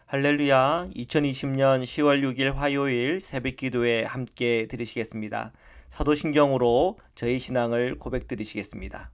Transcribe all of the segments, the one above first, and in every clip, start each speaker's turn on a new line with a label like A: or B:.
A: 할렐루야. 2020년 10월 6일 화요일 새벽 기도에 함께 들으시겠습니다. 사도신경으로 저희 신앙을 고백드리시겠습니다.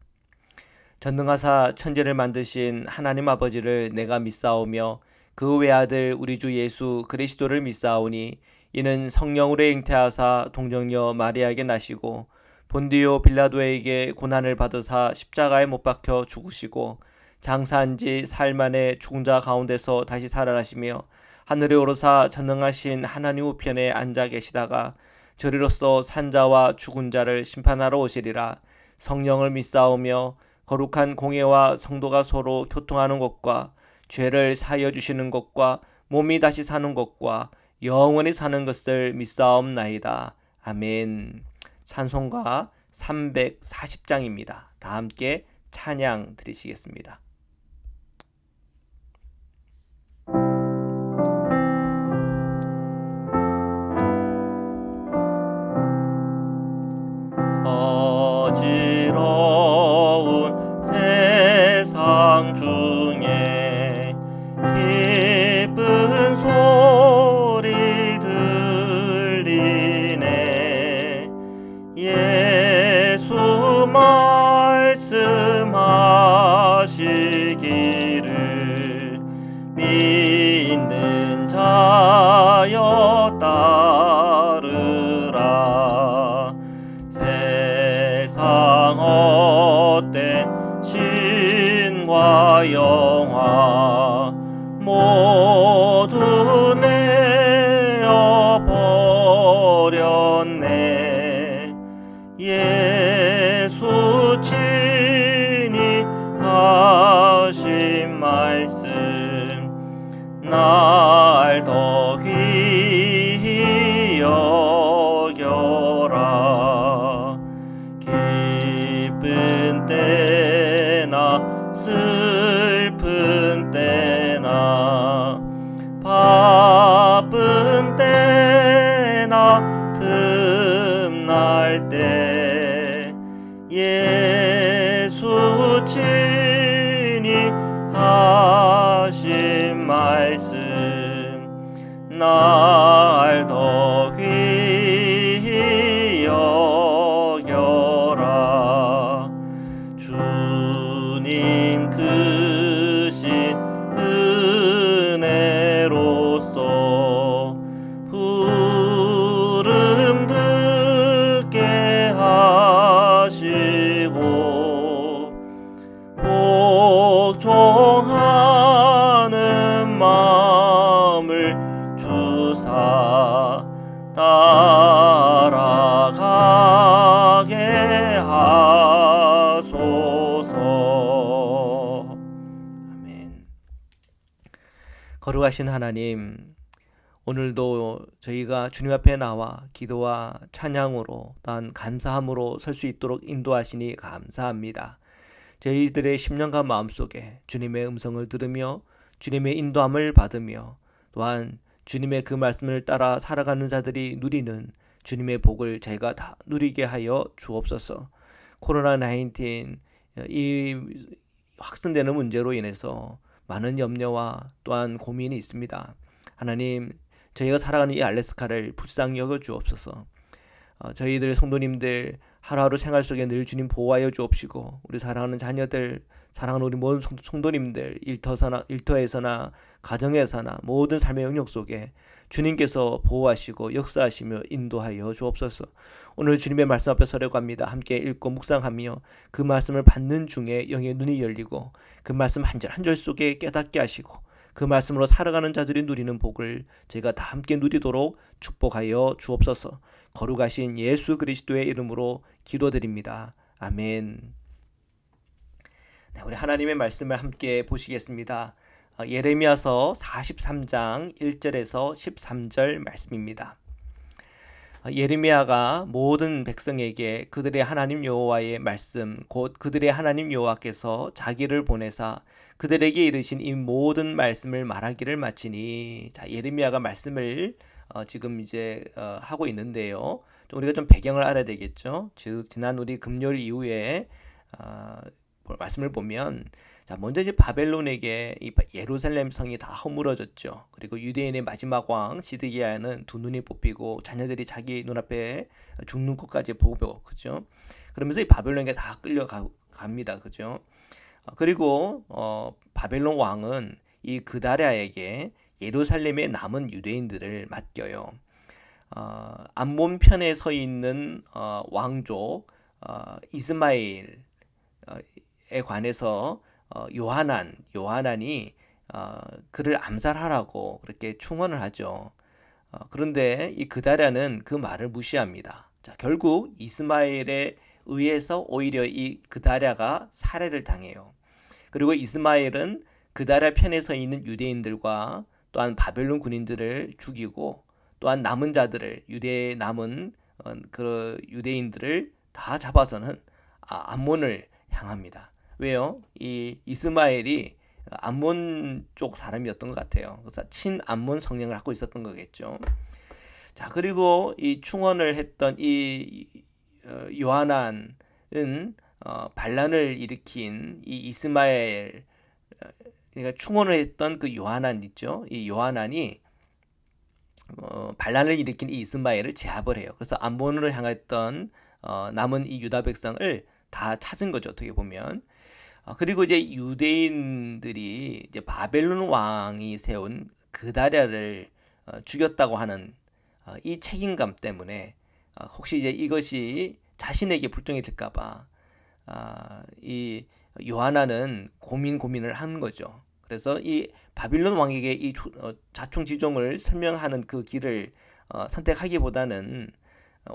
A: 전능하사 천지를 만드신 하나님 아버지를 내가 믿사오며 그 외아들 우리 주 예수 그리스도를 믿사오니 이는 성령으로 잉태하사 동정녀 마리아에게 나시고 본디오 빌라도에게 고난을 받으사 십자가에 못 박혀 죽으시고 장사한 지 사흘 만에 죽은 자 가운데서 다시 살아나시며 하늘에 오르사 전능하신 하나님 우편에 앉아 계시다가 저리로서 산자와 죽은 자를 심판하러 오시리라. 성령을 믿사오며 거룩한 공예와 성도가 서로 교통하는 것과 죄를 사하여 주시는 것과 몸이 다시 사는 것과 영원히 사는 것을 믿사옵나이다. 아멘. 찬송가 340장입니다. 다 함께 찬양 드리시겠습니다. 어지러운 세상 중에 기쁜 소리 들리네. 예수 말씀하시기를 믿는 자여 따르라. 세상 헛된 신과 영화 모두 내어버렸네. 예수 친히 하신 말씀 날 더 귀히 여겨라. 기쁜 때나 슬픈 때나 바쁜 때나 틈날 때 예수 친히 하신 말씀 날 더 귀히 여겨라. 주님 크신 은혜로서 부름 듣게 하시고 복종하는 마음을 주사 따라가게 하소서. 아멘. 거룩하신 하나님, 오늘도 저희가 주님 앞에 나와 기도와 찬양으로 또한 감사함으로 설 수 있도록 인도하시니 감사합니다. 저희들의 심령과 마음속에 주님의 음성을 들으며 주님의 인도함을 받으며 또한 주님의 그 말씀을 따라 살아가는 자들이 누리는 주님의 복을 저희가 다 누리게 하여 주옵소서. 코로나19 이 확산되는 문제로 인해서 많은 염려와 또한 고민이 있습니다. 하나님, 저희가 살아가는 이 알래스카를 불쌍히 여겨 주옵소서. 저희들 성도님들 하루하루 생활 속에 늘 주님 보호하여 주옵시고 우리 사랑하는 자녀들, 사랑하는 우리 모든 성도님들 일터에서나 가정에서나 모든 삶의 영역 속에 주님께서 보호하시고 역사하시며 인도하여 주옵소서. 오늘 주님의 말씀 앞에 서려고 합니다. 함께 읽고 묵상하며 그 말씀을 받는 중에 영의 눈이 열리고 그 말씀 한 절 한 절 속에 깨닫게 하시고 그 말씀으로 살아가는 자들이 누리는 복을 저희가 다 함께 누리도록 축복하여 주옵소서. 거룩하신 예수 그리스도의 이름으로 기도드립니다. 아멘. 네, 우리 하나님의 말씀을 함께 보시겠습니다. 예레미야서 43장 1절에서 13절 말씀입니다. 예레미야가 모든 백성에게 그들의 하나님 여호와의 말씀 곧 그들의 하나님 여호와께서 자기를 보내사 그들에게 이르신 이 모든 말씀을 말하기를 마치니, 자, 예레미야가 말씀을 지금 이제 하고 있는데요. 우리가 좀 배경을 알아야 되겠죠. 지난 우리 금요일 이후에 말씀을 보면 자, 먼저 이제 바벨론에게 이 예루살렘 성이 다 허물어졌죠. 그리고 유대인의 마지막 왕 시드기야는 두 눈이 뽑히고 자녀들이 자기 눈앞에 죽는 것까지 보고, 그죠? 그러면서 이 바벨론에게 다 끌려갑니다, 그죠? 그리고 바벨론 왕은 이 그다랴에게 예루살렘에 남은 유대인들을 맡겨요. 암몬 편에 서 있는 왕족 이스마엘에 관해서 요하난이 그를 암살하라고 그렇게 충언을 하죠. 그런데 이 그다랴는 그 말을 무시합니다. 자, 결국 이스마엘에 의해서 오히려 이 그다랴가 살해를 당해요. 그리고 이스마엘은 그다랴 편에 서 있는 유대인들과 또한 바벨론 군인들을 죽이고 또한 남은 자들을 유대에 남은 그 유대인들을 다 잡아서는 암몬을 향합니다. 왜요? 이 이스마엘이 암몬 쪽 사람이었던 것 같아요. 그래서 친암몬 성향을 갖고 있었던 거겠죠. 자, 그리고 이 충언을 했던 이 요하난은 반란을 일으킨 이 이스마엘, 그러니까 충언을 했던 그 요하난 있죠. 이 요하난이 반란을 일으킨 이 이스마엘을 제압을 해요. 그래서 암몬으로 향했던 남은 이 유다 백성을 다 찾은 거죠. 어떻게 보면. 그리고 이제 유대인들이 이제 바벨론 왕이 세운 그다랴를 죽였다고 하는 이 책임감 때문에 혹시 이제 이것이 자신에게 불똥이 될까봐 이 요하나는 고민을 하는 거죠. 그래서 이 바빌론 왕에게 이 자충지종을 설명하는 그 길을 선택하기보다는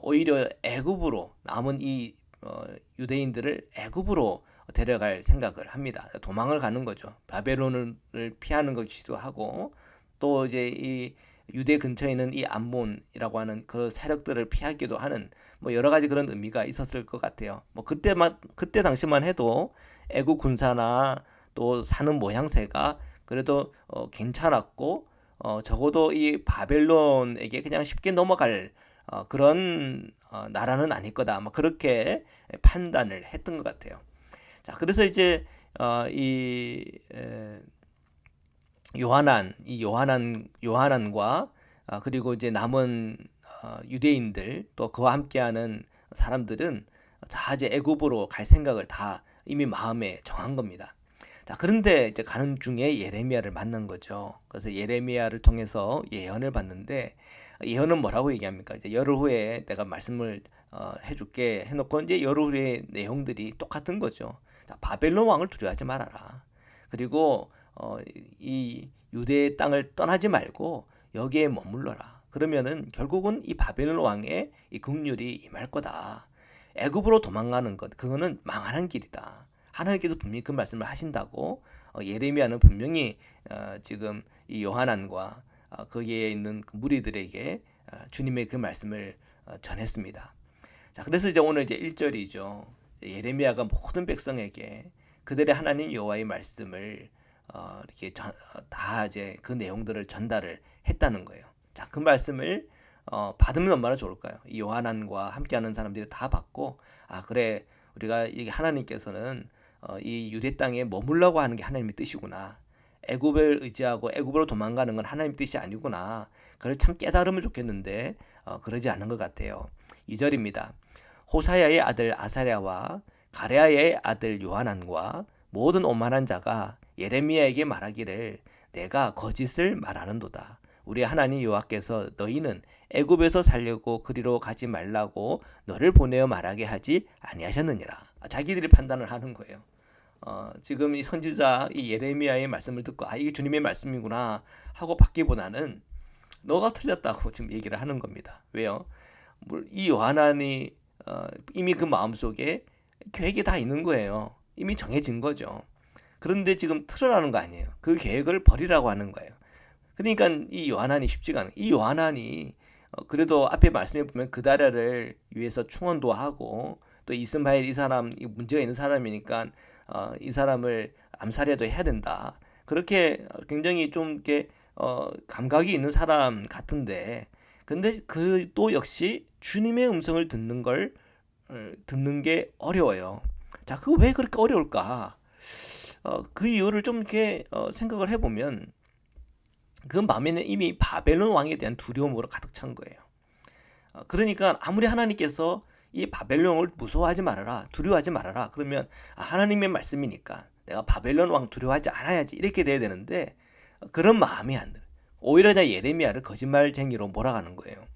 A: 오히려 애굽으로 남은 이 유대인들을 애굽으로 데려갈 생각을 합니다. 도망을 가는 거죠. 바벨론을 피하는 것이기도 하고 또 이제 이 유대 근처에 있는 이 암몬이라고 하는 그 세력들을 피하기도 하는 뭐 여러 가지 그런 의미가 있었을 것 같아요. 뭐 그때 당시만 해도 애국 군사나 또 사는 모양새가 그래도 괜찮았고 적어도 이 바벨론에게 그냥 쉽게 넘어갈 그런 나라는 아닐 거다. 뭐 그렇게 판단을 했던 것 같아요. 자, 그래서 이제 이 요하난과 그리고 이제 남은 유대인들 또 그와 함께하는 사람들은 자 이제 애굽으로 갈 생각을 다 이미 마음에 정한 겁니다. 자, 그런데 이제 가는 중에 예레미야를 만난 거죠. 그래서 예레미야를 통해서 예언을 받는데 예언은 뭐라고 얘기합니까? 이제 열흘 후에 내가 말씀을 해줄게 해놓고 이제 열흘 후의 내용들이 똑같은 거죠. 자, 바벨론 왕을 두려워하지 말아라. 그리고 이 유대의 땅을 떠나지 말고 여기에 머물러라. 그러면은 결국은 이 바벨론 왕의 이 국률이 임할 거다. 애굽으로 도망가는 것, 그거는 망하는 길이다. 하나님께서 분명히 그 말씀을 하신다고 예레미야는 분명히 지금 이 요하난과 거기에 있는 그 무리들에게 주님의 그 말씀을 전했습니다. 자, 그래서 이제 오늘 이제 1절이죠. 예레미야가 모든 백성에게 그들의 하나님 여호와의 말씀을 이렇게 다 이제 그 내용들을 전달을 했다는 거예요. 자, 그 말씀을 받으면 얼마나 좋을까요? 이 요하난과 함께하는 사람들이 다 받고 그래 우리가 이게 하나님께서는 이 유대 땅에 머물라고 하는 게 하나님의 뜻이구나. 애굽을 의지하고 애굽으로 도망가는 건 하나님 뜻이 아니구나. 그걸 참 깨달으면 좋겠는데 그러지 않은 것 같아요. 2절입니다. 호사야의 아들 아사랴와 가랴의 아들 요하난과 모든 오만한 자가 예레미야에게 말하기를 내가 거짓을 말하는도다. 우리 하나님 여호와께서 너희는 애굽에서 살려고 그리로 가지 말라고 너를 보내어 말하게 하지 아니하셨느니라. 자기들이 판단을 하는 거예요. 지금 이 선지자 이 예레미야의 말씀을 듣고 이게 주님의 말씀이구나 하고 받기보다는 너가 틀렸다고 지금 얘기를 하는 겁니다. 왜요? 이 요하난이 이미 그 마음속에 계획이 다 있는 거예요. 이미 정해진 거죠. 그런데 지금 틀어라는 거 아니에요. 그 계획을 버리라고 하는 거예요. 그러니까 이 요하난이 쉽지가 않아요. 이 요하난이 그래도 앞에 말씀해 보면 그다랴를 위해서 충언도 하고 또 이스마엘 이 사람 문제가 있는 사람이니까 이 사람을 암살해도 해야 된다. 그렇게 굉장히 좀 이렇게 감각이 있는 사람 같은데 근데 그 또 역시 주님의 음성을 듣는 게 어려워요. 자, 그 왜 그렇게 어려울까? 그 이유를 좀 이렇게 생각을 해보면 그 마음에는 이미 바벨론 왕에 대한 두려움으로 가득 찬 거예요. 그러니까 아무리 하나님께서 이 바벨론을 무서워하지 말아라, 두려워하지 말아라, 그러면 하나님의 말씀이니까 내가 바벨론 왕 두려워하지 않아야지 이렇게 돼야 되는데 그런 마음이 안 들어요. 오히려 그냥 예레미야를 거짓말쟁이로 몰아가는 거예요.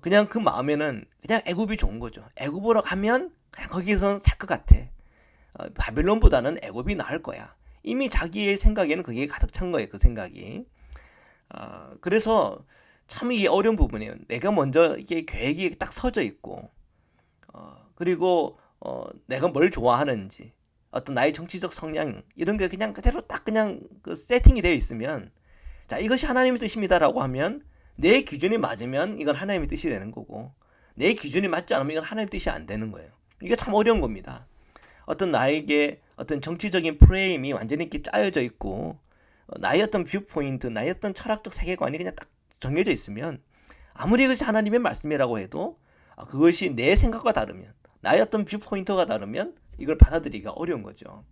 A: 그냥 그 마음에는 그냥 애굽이 좋은 거죠. 애굽으로 가면 그냥 거기서 살 것 같아. 바벨론보다는 애굽이 나을 거야. 이미 자기의 생각에는 그게 가득 찬 거예요. 그 생각이. 그래서 참 이게 어려운 부분이에요. 내가 먼저 이게 계획이 딱 서져 있고, 그리고 내가 뭘 좋아하는지, 어떤 나의 정치적 성향 이런 게 그냥 그대로 딱 그냥 그 세팅이 되어 있으면, 자, 이것이 하나님의 뜻입니다라고 하면 내 기준이 맞으면 이건 하나님의 뜻이 되는 거고, 내 기준이 맞지 않으면 이건 하나님의 뜻이 안 되는 거예요. 이게 참 어려운 겁니다. 어떤 나에게 어떤 정치적인 프레임이 완전히 이렇게 짜여져 있고, 나의 어떤 뷰포인트, 나의 어떤 철학적 세계관이 그냥 딱 정해져 있으면 아무리 그것이 하나님의 말씀이라고 해도 그것이 내 생각과 다르면, 나의 어떤 뷰포인트가 다르면 이걸 받아들이기가 어려운 거죠.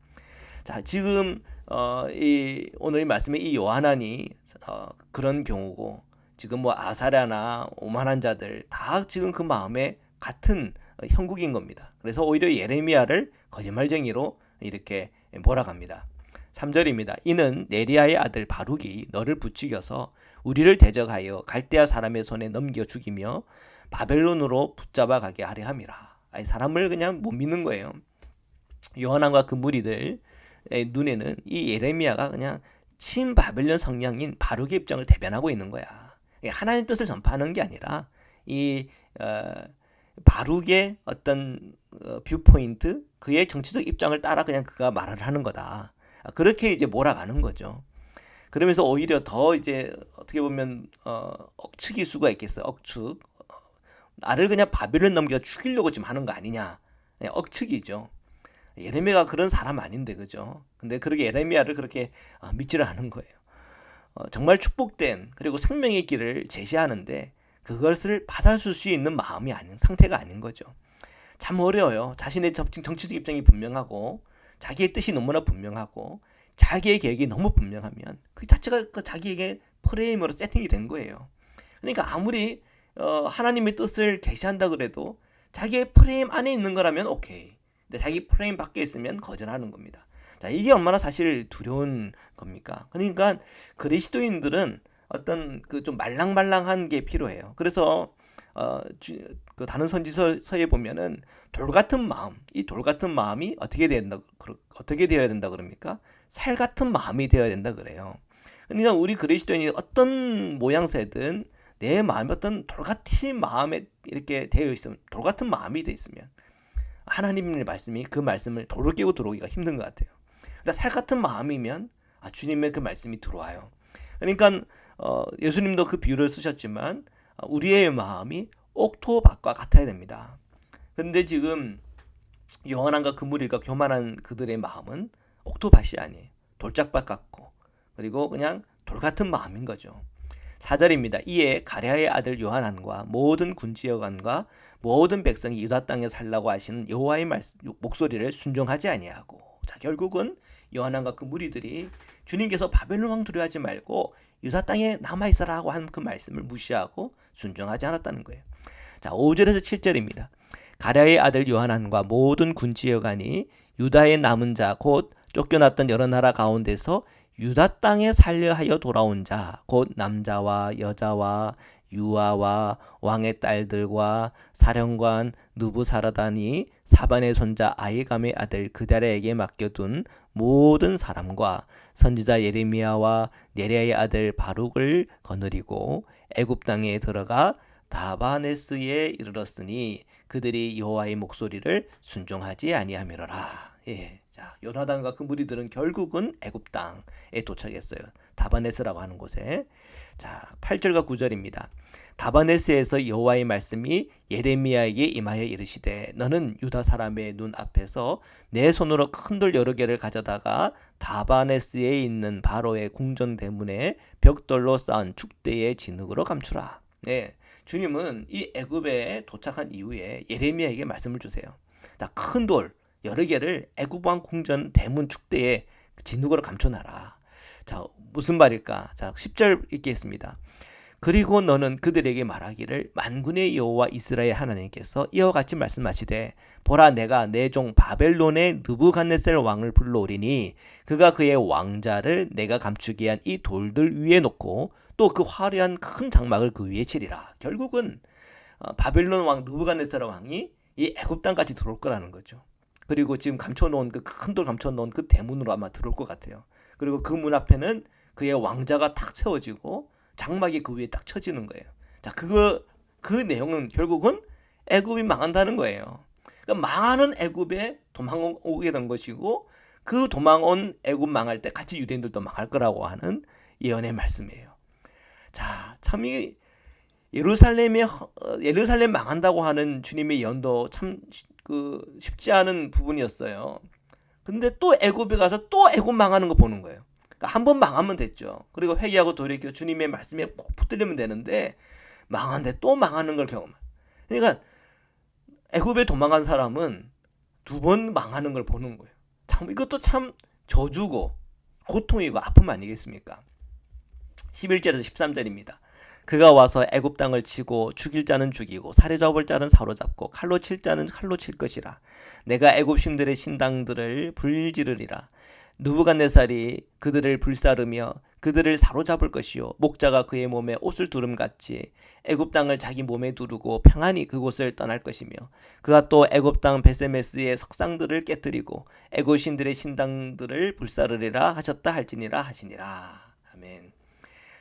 A: 자, 지금 오늘 이 말씀에 이 요하난이 그런 경우고, 지금 뭐 아사랴나 오만한 자들 다 지금 그 마음에 같은 형국인 겁니다. 그래서 오히려 예레미야를 거짓말쟁이로 이렇게 몰아갑니다. 3절입니다. 이는 네리야의 아들 바룩이 너를 부추겨서 우리를 대적하여 갈대아 사람의 손에 넘겨 죽이며 바벨론으로 붙잡아 가게 하려 함이라. 아니, 사람을 그냥 못 믿는 거예요. 요한왕과 그 무리들 눈에는 이 예레미야가 그냥 친바벨론 성향인 바룩의 입장을 대변하고 있는 거야. 하나님 뜻을 전파하는 게 아니라 이 바룩의 어떤 뷰포인트, 그의 정치적 입장을 따라 그냥 그가 말을 하는 거다. 그렇게 이제 몰아가는 거죠. 그러면서 오히려 더 이제 어떻게 보면 억측일 수가 있겠어요. 억측. 나를 그냥 바벨론 넘겨 죽이려고 지금 하는 거 아니냐. 억측이죠. 예레미야가 그런 사람 아닌데, 그죠? 근데 그렇게 예레미야를 그렇게 믿지를 않은 거예요. 정말 축복된 그리고 생명의 길을 제시하는데 그것을 받아줄 수 있는 마음이 아닌 상태가 아닌 거죠. 참 어려워요. 자신의 정치적 입장이 분명하고 자기의 뜻이 너무나 분명하고 자기의 계획이 너무 분명하면 그 자체가 그 자기에게 프레임으로 세팅이 된 거예요. 그러니까 아무리 하나님의 뜻을 계시한다 그래도 자기의 프레임 안에 있는 거라면 오케이. 근데 자기 프레임 밖에 있으면 거절하는 겁니다. 자, 이게 얼마나 사실 두려운 겁니까? 그러니까 그리스도인들은 어떤 그 좀 말랑말랑한 게 필요해요. 그래서 그 다른 선지서에 보면은 돌 같은 마음, 이 돌 같은 마음이 어떻게 되어야 된다 그럽니까? 살 같은 마음이 되어야 된다 그래요. 그러니까 우리 그리스도인이 어떤 모양새든 내 마음이 어떤 돌 같은 마음에 이렇게 되어 있으면, 돌 같은 마음이 되어 있으면 하나님의 말씀이 그 말씀을 돌을 깨고 들어오기가 힘든 것 같아요. 그러니까 살 같은 마음이면 주님의 그 말씀이 들어와요. 그러니까 예수님도 그 비유를 쓰셨지만 우리의 마음이 옥토밭과 같아야 됩니다. 그런데 지금 요한왕과 그 무리가 교만한 그들의 마음은 옥토밭이 아니에요. 돌짝밭 같고 그리고 그냥 돌 같은 마음인 거죠. 4절입니다. 이에 가랴의 아들 요하난과 모든 군지여관과 모든 백성이 유다 땅에 살라고 하시는 여호와의 목소리를 순종하지 아니하고, 자, 결국은 요하난과 그 무리들이 주님께서 바벨론 왕 두려워하지 말고 유다 땅에 남아있어라 하고 한 그 말씀을 무시하고 순종하지 않았다는 거예요. 자, 5절에서 7절입니다. 가랴의 아들 요하난과 모든 군지여관이 유다의 남은 자 곧 쫓겨났던 여러 나라 가운데서 유다 땅에 살려 하여 돌아온 자 곧 남자와 여자와 유아와 왕의 딸들과 사령관 누부사라단이 사반의 손자 아히감의 아들 그다랴에게 맡겨둔 모든 사람과 선지자 예레미야와 네랴의 아들 바룩을 거느리고 애굽 땅에 들어가 다바네스에 이르렀으니 그들이 여호와의 목소리를 순종하지 아니하미로라. 예. 자, 요나단과 그 무리들은 결국은 애굽 땅에 도착했어요. 다바네스라고 하는 곳에. 자, 8절과 9절입니다. 다바네스에서 여호와의 말씀이 예레미야에게 임하여 이르시되 너는 유다 사람의 눈 앞에서 내 손으로 큰 돌 여러 개를 가져다가 다바네스에 있는 바로의 궁전 대문에 벽돌로 쌓은 축대의 진흙으로 감추라. 네, 주님은 이 애굽에 도착한 이후에 예레미야에게 말씀을 주세요. 자, 큰 돌, 여러 개를 애굽 왕 궁전 대문 축대에 진흙으로 감춰놔라. 자, 무슨 말일까? 자, 10절 읽겠습니다. 그리고 너는 그들에게 말하기를 만군의 여호와 이스라엘 하나님께서 이와 같이 말씀하시되 보라 내가 내 종 바벨론의 느부갓네살 왕을 불러오리니 그가 그의 왕자를 내가 감추게 한 이 돌들 위에 놓고 또 그 화려한 큰 장막을 그 위에 치리라. 결국은 바벨론 왕 느부갓네살 왕이 이 애굽 땅까지 들어올 거라는 거죠. 그리고 지금 감춰놓은 그 큰 돌 감춰놓은 그 대문으로 아마 들어올 것 같아요. 그리고 그 문 앞에는 그의 왕자가 탁 세워지고 장막이 그 위에 딱 쳐지는 거예요. 자, 그 내용은 결국은 애굽이 망한다는 거예요. 그러니까 망하는 애굽에 도망오게 된 것이고 그 도망온 애굽 망할 때 같이 유대인들도 망할 거라고 하는 예언의 말씀이에요. 자, 참 이 예루살렘 망한다고 하는 주님의 예언도 참 쉽지 않은 부분이었어요. 근데 또 애굽에 가서 또 애굽 망하는 거 보는 거예요. 그러니까 한 번 망하면 됐죠. 그리고 회개하고 돌이켜 주님의 말씀에 꼭 붙들리면 되는데 망한데 또 망하는 걸 경험해요. 그러니까 애굽에 도망간 사람은 두 번 망하는 걸 보는 거예요. 참 이것도 참 저주고 고통이고 아픔 아니겠습니까? 11절에서 13절입니다. 그가 와서 애굽 땅을 치고 죽일 자는 죽이고 사로잡을 자는 사로잡고 칼로 칠 자는 칼로 칠 것이라. 내가 애굽 신들의 신당들을 불지르리라. 느부갓네살이 그들을 불사르며 그들을 사로잡을 것이요 목자가 그의 몸에 옷을 두름같이 애굽 땅을 자기 몸에 두르고 평안히 그곳을 떠날 것이며 그가 또 애굽 땅 베세메스의 석상들을 깨뜨리고 애굽 신들의 신당들을 불사르리라 하셨다 할지니라 하시니라. 아멘.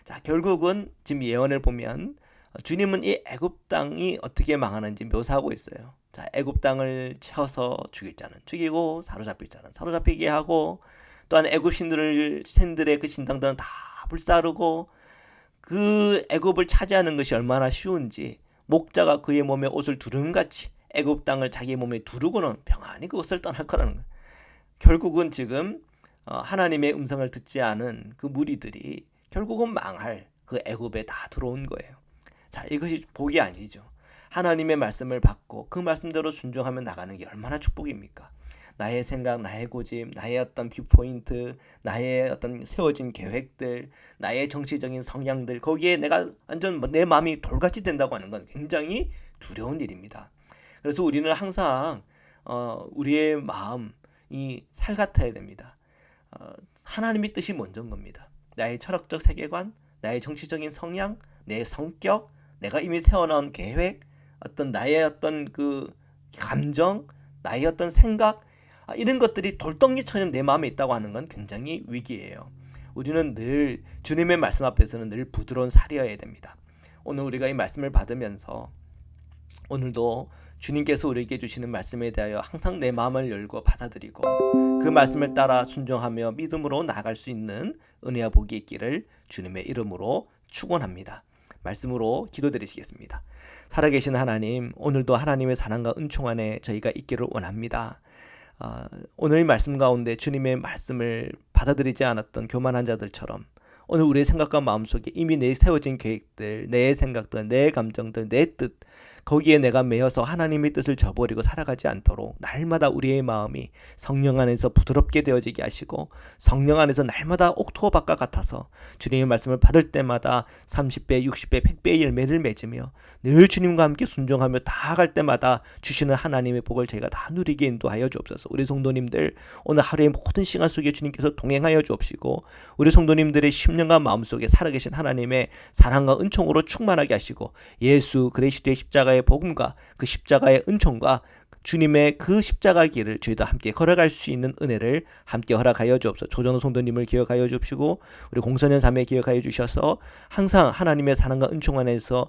A: 자, 결국은 지금 예언을 보면 주님은 이 애굽 땅이 어떻게 망하는지 묘사하고 있어요. 자, 애굽 땅을 쳐서 죽일 자는 죽이고 사로잡힐 자는 사로잡히게 하고 또한 애굽 신들의 그 신당들은 다 불사르고 그 애굽을 차지하는 것이 얼마나 쉬운지 목자가 그의 몸에 옷을 두름같이 애굽 땅을 자기 몸에 두르고는 평안히 그것을 떠날 거라는 거예요. 결국은 지금 하나님의 음성을 듣지 않은 그 무리들이 결국은 망할 그 애굽에 다 들어온 거예요. 자, 이것이 복이 아니죠. 하나님의 말씀을 받고 그 말씀대로 순종하며 나가는 게 얼마나 축복입니까? 나의 생각, 나의 고집, 나의 어떤 뷰포인트, 나의 어떤 세워진 계획들, 나의 정치적인 성향들 거기에 내가 완전 내 마음이 돌같이 된다고 하는 건 굉장히 두려운 일입니다. 그래서 우리는 항상 우리의 마음이 살 같아야 됩니다. 하나님의 뜻이 먼저인 겁니다. 나의 철학적 세계관, 나의 정치적인 성향, 내 성격, 내가 이미 세워놓은 계획, 어떤 나의 어떤 그 감정, 나의 어떤 생각, 이런 것들이 돌덩이처럼 내 마음에 있다고 하는 건 굉장히 위기예요. 우리는 늘 주님의 말씀 앞에서는 늘 부드러운 살이어야 됩니다. 오늘 우리가 이 말씀을 받으면서 오늘도 주님께서 우리에게 주시는 말씀에 대하여 항상 내 마음을 열고 받아들이고 그 말씀을 따라 순종하며 믿음으로 나아갈 수 있는 은혜와 복이 있기를 주님의 이름으로 축원합니다. 말씀으로 기도드리시겠습니다. 살아계신 하나님, 오늘도 하나님의 사랑과 은총 안에 저희가 있기를 원합니다. 오늘 이 말씀 가운데 주님의 말씀을 받아들이지 않았던 교만한 자들처럼 오늘 우리의 생각과 마음속에 이미 내 세워진 계획들, 내 생각들, 내 감정들, 내 뜻 거기에 내가 매여서 하나님의 뜻을 저버리고 살아가지 않도록 날마다 우리의 마음이 성령 안에서 부드럽게 되어지게 하시고 성령 안에서 날마다 옥토밭과 같아서 주님의 말씀을 받을 때마다 30배, 60배, 100배의 열매를 맺으며 늘 주님과 함께 순종하며 다가갈 때마다 주시는 하나님의 복을 저희가 다 누리게 인도하여 주옵소서. 우리 성도님들 오늘 하루의 모든 시간 속에 주님께서 동행하여 주옵시고 우리 성도님들의 심령과 마음속에 살아계신 하나님의 사랑과 은총으로 충만하게 하시고 예수 그리스도의 십자가의 복음과 그 십자가의 은총과 주님의 그 십자가 길을 저희도 함께 걸어갈 수 있는 은혜를 함께 허락하여 주옵소서. 조정호 성도님을 기억하여 주시고 우리 공선현 자매 기억하여 주셔서 항상 하나님의 사랑과 은총 안에서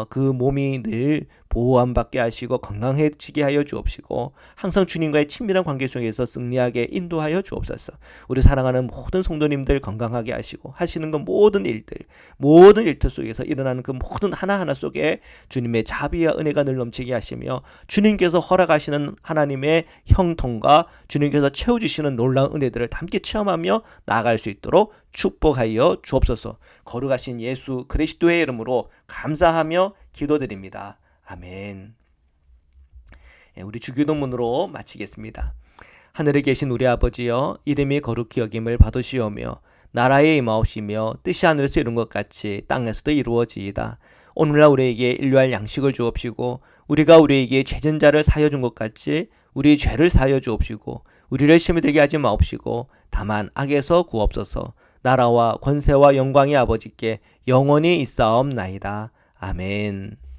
A: 그 몸이 늘 보호함받게 하시고 건강해지게 하여 주옵시고 항상 주님과의 친밀한 관계 속에서 승리하게 인도하여 주옵소서. 우리 사랑하는 모든 성도님들 건강하게 하시고 하시는 그 모든 일터 속에서 일어나는 그 모든 하나하나 속에 주님의 자비와 은혜가 늘 넘치게 하시며 주님께서 허락하시는 하나님의 형통과 주님께서 채워주시는 놀라운 은혜들을 함께 체험하며 나아갈 수 있도록 축복하여 주옵소서. 거룩하신 예수 그리스도의 이름으로 감사하며 기도드립니다. 아멘. 우리 주기도문으로 마치겠습니다. 하늘에 계신 우리 아버지여, 이름이 거룩히 여김을 받으시오며 나라의 임하옵시며 뜻이 하늘에서 이룬 것 같이 땅에서도 이루어지이다. 오늘날 우리에게 일용할 양식을 주옵시고 우리가 우리에게 죄진 자를 사하여 준 것 같이 우리 죄를 사하여 주옵시고 우리를 시험에 들게 하지 마옵시고 다만 악에서 구옵소서. 나라와 권세와 영광이 아버지께 영원히 있사옵나이다. 아멘.